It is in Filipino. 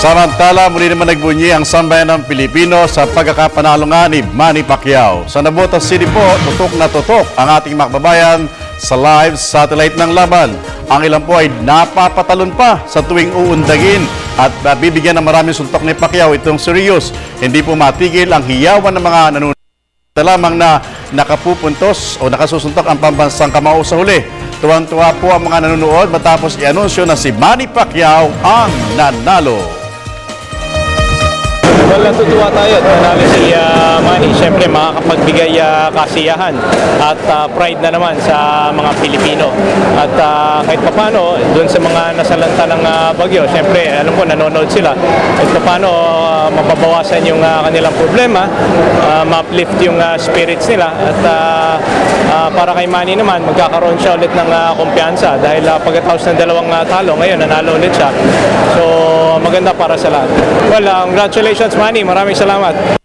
Samantala, muli naman nagbunyi ang sambayan ng Pilipino sa pagkakapanalo nga ni Manny Pacquiao. Sa Navotas City po, tutok na tutok ang ating makbabayan sa live satellite ng laban. Ang ilan po ay napapatalon pa sa tuwing uundagin at bibigyan ng maraming suntok ni Pacquiao itong serious. Hindi po matigil ang hiyawan ng mga nanonood. Lamang na nakapupuntos o nakasusuntok ang pambansang kamao sa huli. Tuwang-tuwa po ang mga nanonood matapos i-anunsyo na si Manny Pacquiao ang nanalo. Well, natutuwa tayo at nanalo si Manny. Siyempre, makakapagbigay kasiyahan at pride na naman sa mga Pilipino. At kahit papano, doon sa mga nasalanta ng bagyo, siyempre, alam ko, nanonood sila. Kahit papano, mapabawasan yung kanilang problema, ma-uplift yung spirits nila. At para kay Manny naman, magkakaroon siya ulit ng kumpiyansa. Dahil pagkatapos ng dalawang talo, ngayon, nanalo ulit siya. So, maganda para sa lahat. Well, congratulations, Manny. Maraming salamat.